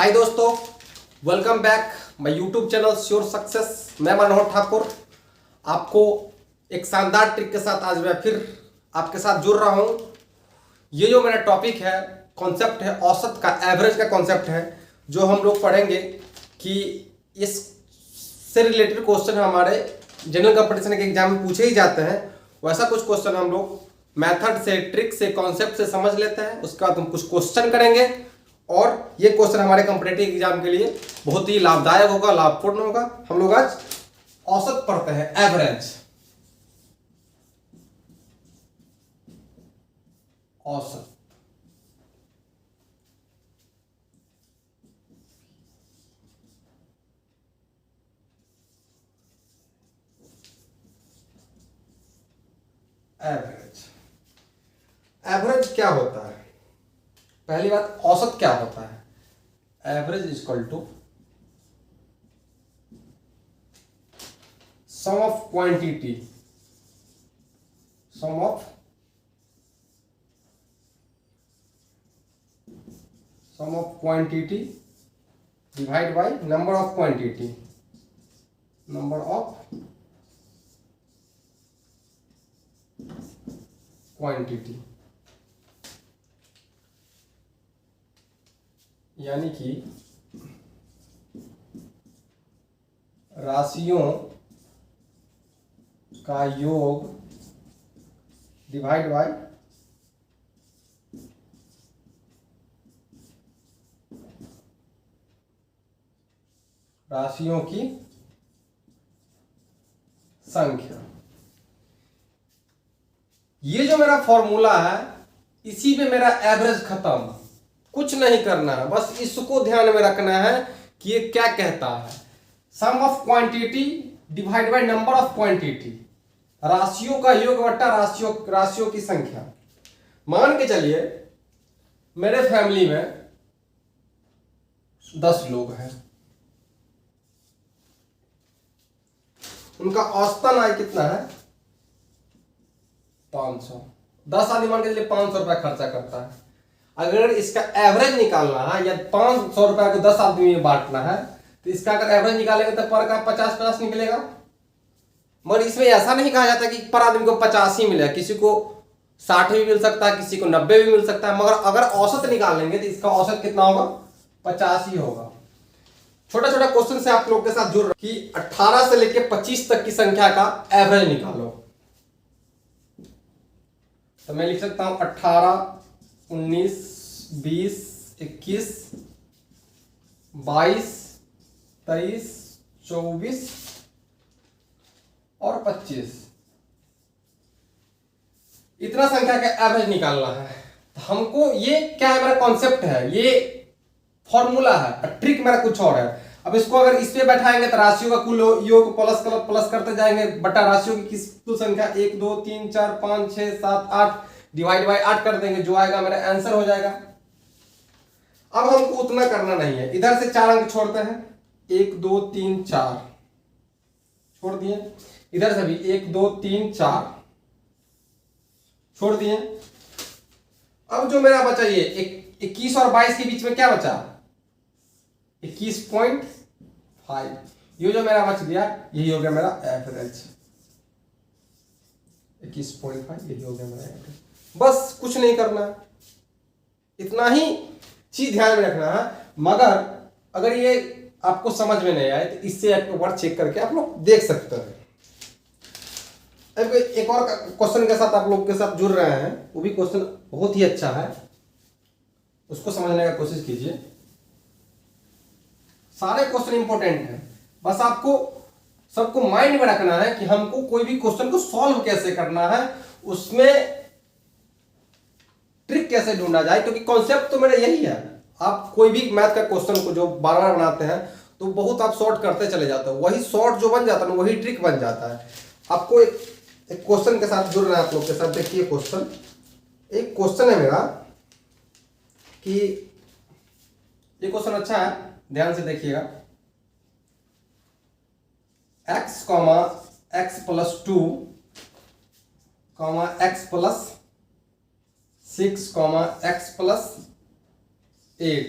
हाय दोस्तों, welcome back my YouTube channel sure success. मैं मनोहर ठाकुर आपको एक शानदार ट्रिक के साथ आज मैं फिर आपके साथ जुड़ रहा हूं। ये जो मेरा टॉपिक है, कॉन्सेप्ट है औसत का, एवरेज का कॉन्सेप्ट है, जो हम लोग पढ़ेंगे कि इससे रिलेटेड क्वेश्चन हमारे जनरल कंपटीशन के एग्जाम में पूछे ही जाते हैं। वैसा कुछ क्वेश्चन हम लोग मेथड से, ट्रिक से, कॉन्सेप्ट से समझ लेते हैं। उसके बाद हम कुछ क्वेश्चन करेंगे और ये क्वेश्चन हमारे कॉम्पिटिटिव एग्जाम के लिए बहुत ही लाभदायक होगा, लाभपूर्ण होगा। हम लोग आज औसत पढ़ते हैं, एवरेज, औसत। एवरेज, एवरेज क्या होता है? पहली बात, औसत क्या होता है? Average is equal to sum of quantity, sum of quantity divide by number of quantity, number of quantity. यानी कि राशियों का योग डिवाइड बाय राशियों की संख्या। ये जो मेरा फॉर्मूला है, इसी पे मेरा एवरेज खत्म। कुछ नहीं करना है, बस इसको ध्यान में रखना है कि ये क्या कहता है। Sum of quantity divide by number of quantity, राशियों का योग बट्टा राशियों की संख्या। मान के चलिए मेरे फैमिली में 10 लोग हैं, उनका औसतन आय कितना है? 500। 10 आदमी मान के चलिए 500 रुपया खर्चा करता है। अगर इसका एवरेज निकालना है या 500 रुपया को 10 आदमी में बांटना है, तो इसका अगर एवरेज निकालेंगे तो पर का 50-50 निकलेगा। मगर इसमें ऐसा नहीं कहा जाता कि पर आदमी को 50 ही मिलेगा, किसी को 60 भी मिल सकता है, किसी को 90 भी मिल सकता है। मगर अगर औसत निकालेंगे तो इसका औसत कितना होगा? 50 ही होगा। छोटा छोटा क्वेश्चन से आप लोग के साथ जुड़ रहा कि 18 से लेकर 25 तक की संख्या का एवरेज निकालो। तो मैं लिख सकता हूं 18, 19, 20, 21, 22, 23, 24 और 25। इतना संख्या का एवरेज निकालना है। तो हमको ये क्या है, मेरा कॉन्सेप्ट है, ये फॉर्मूला है, ट्रिक मेरा कुछ और है। अब इसको अगर इस पे बैठाएंगे तो राशियों का कुल योग प्लस करते जाएंगे बटा राशियों की कुल संख्या 1, 2, 3, 4, 5, 6, 7, 8 डिवाइड बाय 8 कर देंगे, जो आएगा मेरा आंसर हो जाएगा। अब हमको उतना करना नहीं है, इधर से 4 अंक छोड़ते हैं, 1, 2, 3, 4 छोड़ दिए। इधर से भी 1, 2, 3, 4 छोड़ दिए। अब जो मेरा बचा ये 21 और 22 के बीच में क्या बचा? 21.5। ये जो मेरा बच गया, यही हो गया मेरा एवरेज। 21.5 यही हो गया मेरा एवरेज। बस कुछ नहीं करना, इतना ही चीज ध्यान में रखना है। मगर अगर ये आपको समझ में नहीं आए तो इससे एक बार चेक करके आप लोग देख सकते हैं। अब एक और क्वेश्चन के साथ आप लोग के साथ जुड़ रहे हैं, वो भी क्वेश्चन बहुत ही अच्छा है, उसको समझने का कोशिश कीजिए। सारे क्वेश्चन इंपॉर्टेंट हैं, बस आपको सबको माइंड में रखना है कि हमको कोई भी क्वेश्चन को सॉल्व कैसे करना है, उसमें ट्रिक कैसे ढूंढा जाए। क्योंकि कॉन्सेप्ट तो मेरा यही है। आप कोई भी मैथ का क्वेश्चन को जो बार बार बनाते हैं तो बहुत आप शॉर्ट करते चले जाते हो, वही शॉर्ट जो बन जाता है वही ट्रिक बन जाता है। आपको एक क्वेश्चन के साथ जुड़ रहा है आप लोग के साथ। देखिए क्वेश्चन, एक क्वेश्चन है मेरा कि ये क्वेश्चन अच्छा है, ध्यान से देखिएगा। x, x plus 2, x plus 6, x plus 8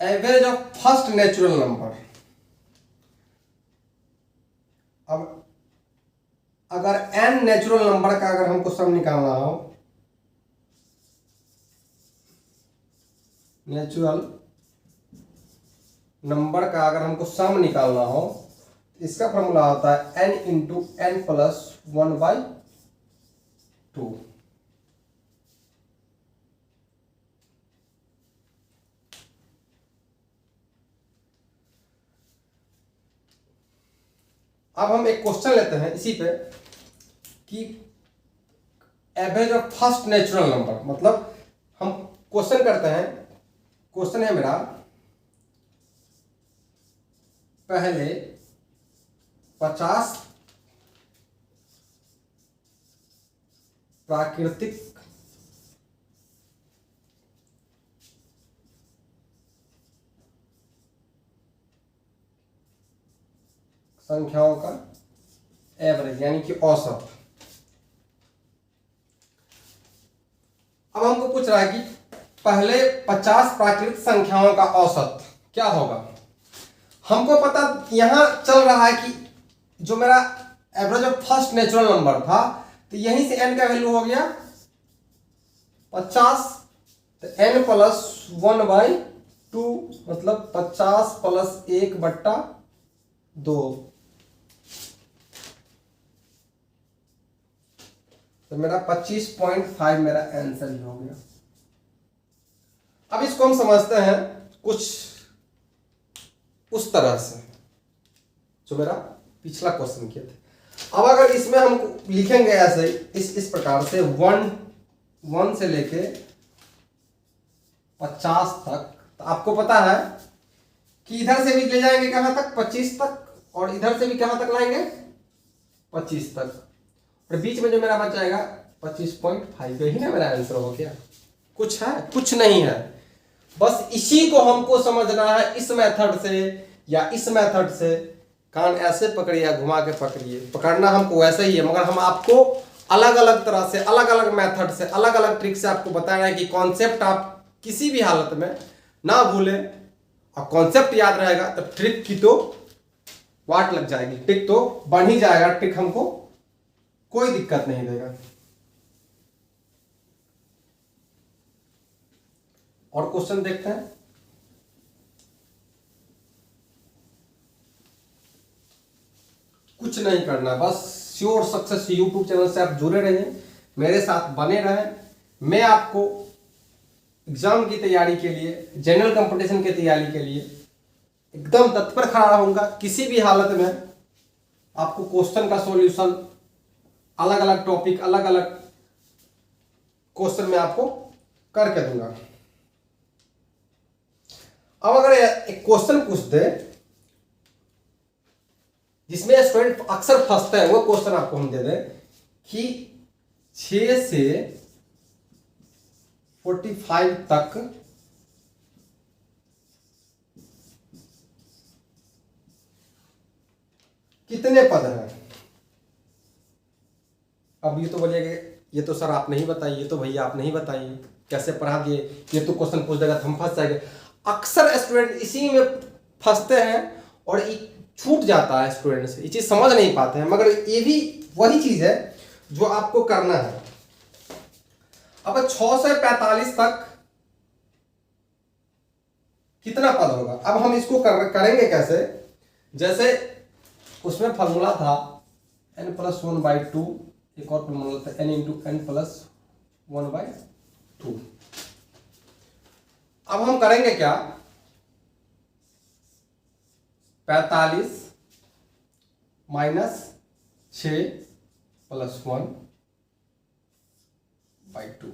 average of first natural number. अब अगर n नेचुरल नंबर का अगर हमको सम निकालना हो, नेचुरल नंबर का अगर हमको सम निकालना हो, इसका फॉर्मूला होता है n इंटू n प्लस 1/2। अब हम एक क्वेश्चन लेते हैं इसी पे कि average of first natural number, मतलब हम क्वेश्चन करते हैं, क्वेश्चन है मेरा पहले 50 प्राकृतिक संख्याओं का एवरेज यानी कि औसत। अब हमको पूछ रहा है कि पहले 50 प्राकृतिक संख्याओं का औसत क्या होगा। हमको पता यहां चल रहा है कि जो मेरा average of first natural number था, तो यहीं से n का वैल्यू हो गया 50, तो n प्लस 1/2 मतलब 50 प्लस 1/2, तो मेरा 25.5 मेरा आंसर ही हो गया। अब इसको हम समझते हैं कुछ उस तरह से जो मेरा पिछला क्वेश्चन किया था। अब अगर इसमें हम लिखेंगे ऐसे इस प्रकार से 1 से लेके 50 तक, तो आपको पता है कि इधर से भी ले जाएंगे कहां तक, 25 तक, और इधर से भी कहां तक लाएंगे, 25 तक, और बीच में जो मेरा बच जाएगा 25.5। यही ना मेरा आंसर हो गया। कुछ है, कुछ नहीं है, बस इसी को हमको समझना है इस मेथड से या इस मेथड से। कान ऐसे पकड़िए, घुमा के पकड़िए, पकड़ना हमको वैसे ही है, मगर हम आपको अलग अलग तरह से, अलग अलग मेथड से, अलग अलग ट्रिक से आपको बता रहे हैं कि कॉन्सेप्ट आप किसी भी हालत में ना भूलें, और कॉन्सेप्ट याद रहेगा तो ट्रिक की तो वाट लग जाएगी, ट्रिक तो बन ही जाएगा, ट्रिक हमको कोई दिक्कत नहीं देगा। और क्वेश्चन देखते हैं। कुछ नहीं करना, बस श्योर सक्सेस यूट्यूब चैनल से आप जुड़े रहिए, मेरे साथ बने रहें। मैं आपको एग्जाम की तैयारी के लिए, जनरल कंपटीशन की तैयारी के लिए एकदम तत्पर खड़ा रहूंगा। किसी भी हालत में आपको क्वेश्चन का सॉल्यूशन, अलग अलग टॉपिक, अलग अलग क्वेश्चन में आपको करके दूंगा। अब अगर एक क्वेश्चन पूछ दे जिसमें स्टूडेंट अक्सर फंसते हैं, वो क्वेश्चन आपको हम दे दें कि 6 से 45 तक कितने पद हैं। अब ये तो बोलिएगा ये तो सर आप नहीं बताइए, ये तो भैया आप नहीं बताइए, कैसे पढ़ा दिए, ये तो क्वेश्चन पूछ देगा तो हम फंस जाएंगे। अक्सर स्टूडेंट इसी में फंसते हैं और छूट जाता है स्टूडेंट से, ये चीज समझ नहीं पाते हैं, मगर ये भी वही चीज है जो आपको करना है। अब 6 से 45 तक कितना पद होगा। अब हम इसको करेंगे कैसे, जैसे उसमें फॉर्मूला था n प्लस 1/2, एक और फॉर्मूला था n इंटू n प्लस 1/2। अब हम करेंगे क्या, 45 माइनस 6 प्लस 1/2,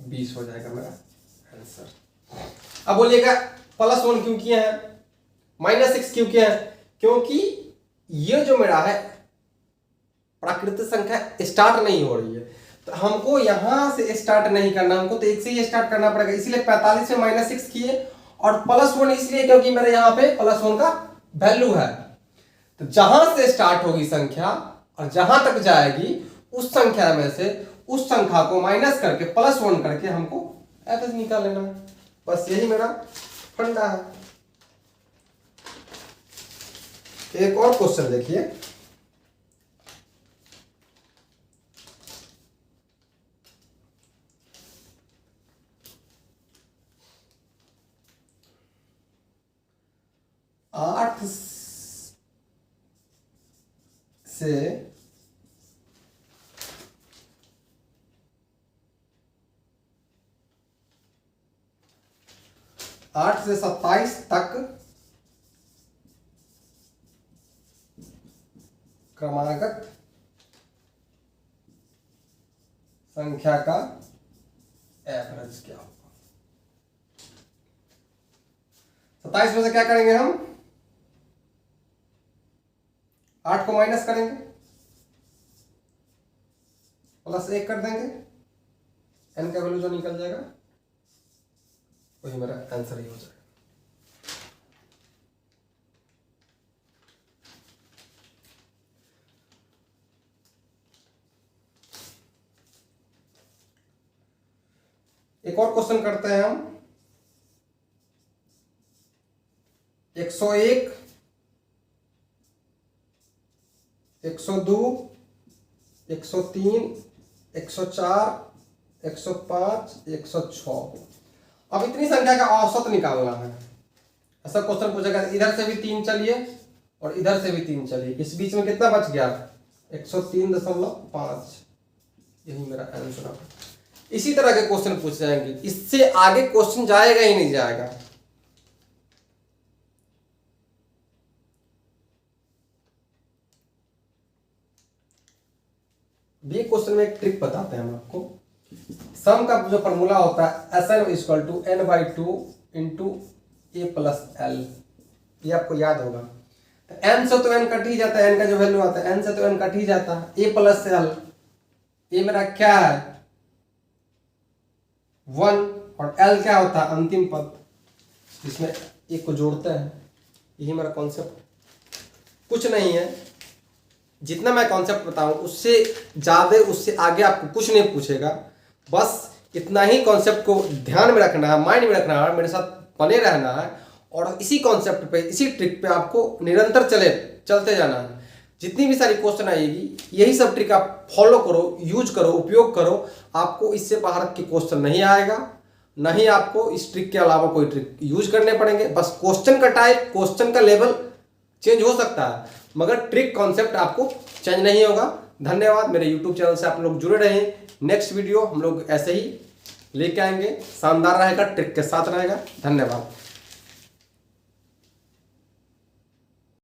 20 हो जाएगा मेरा आंसर। अब बोलिएगा प्लस 1 क्यों किए हैं, माइनस 6 क्यों किए हैं, क्योंकि ये जो मेरा है प्राकृतिक संख्या स्टार्ट नहीं हो रही है, तो हमको यहां से स्टार्ट नहीं करना, हमको तो एक से ही स्टार्ट करना पड़ेगा, इसलिए 45 में माइनस 6 किए, और प्लस 1 इसलिए क्योंकि मेरे यहाँ पे प्लस 1 का वैल्यू है। तो जहां से स्टार्ट होगी संख्या और जहां तक जाएगी उस संख्या में से उस संख्या को माइनस करके प्लस 1 करके हमको एवरेज निकाल लेना है, बस यही मेरा फंडा है। एक और क्वेश्चन देखिए, आठ से 27 तक क्रमागत संख्या का एवरेज क्या होगा। 27 में से क्या करेंगे हम, 8 को माइनस करेंगे, प्लस 1 कर देंगे, n का वैल्यू जो निकल जाएगा वही मेरा आंसर ही हो जाएगा। एक और क्वेश्चन करते हैं हम। 101, 102, 103, 104, 105, 106। अब इतनी संख्या का औसत निकालना है। ऐसा क्वेश्चन पूछेगा, इधर से भी 3 चलिए और इधर से भी 3 चलिए, इस बीच में कितना बच गया, 103.5। यही मेरा आंसर है। इसी तरह के क्वेश्चन पूछ जाएंगे, इससे आगे क्वेश्चन जाएगा ही नहीं जाएगा। ये क्वेश्चन में एक ट्रिक बताते हैं हम आपको। सम का जो फॉर्मूला होता है Sn equal to n/2 into a plus l, ये आपको याद होगा। तो n से तो n कट ही जाता है, n का जो वैल्यू आता है n से तो n कट ही जाता है, a प्लस l, ये मेरा क्या है 1, और l क्या होता है अंतिम पद, जिसमें एक को जोड़ते हैं। यही मेरा कॉन्सेप्ट, कुछ नहीं है। जितना मैं कॉन्सेप्ट बताऊं उससे ज़्यादा, उससे आगे आपको कुछ नहीं पूछेगा। बस इतना ही कॉन्सेप्ट को ध्यान में रखना है, माइंड में रखना है, मेरे साथ बने रहना है, और इसी कॉन्सेप्ट पे, इसी ट्रिक पे आपको निरंतर चलते जाना है। जितनी भी सारी क्वेश्चन आएगी, यही सब ट्रिक आप फॉलो करो, यूज करो, उपयोग करो। आपको इससे बाहर के क्वेश्चन नहीं आएगा, ना ही आपको इस ट्रिक के अलावा कोई ट्रिक यूज करने पड़ेंगे। बस क्वेश्चन का टाइप, क्वेश्चन का लेवल चेंज हो सकता है, मगर ट्रिक कॉन्सेप्ट आपको चेंज नहीं होगा। धन्यवाद। मेरे यूट्यूब चैनल से आप लोग जुड़े रहें। नेक्स्ट वीडियो हम लोग ऐसे ही लेके आएंगे, शानदार रहेगा, ट्रिक के साथ रहेगा। धन्यवाद।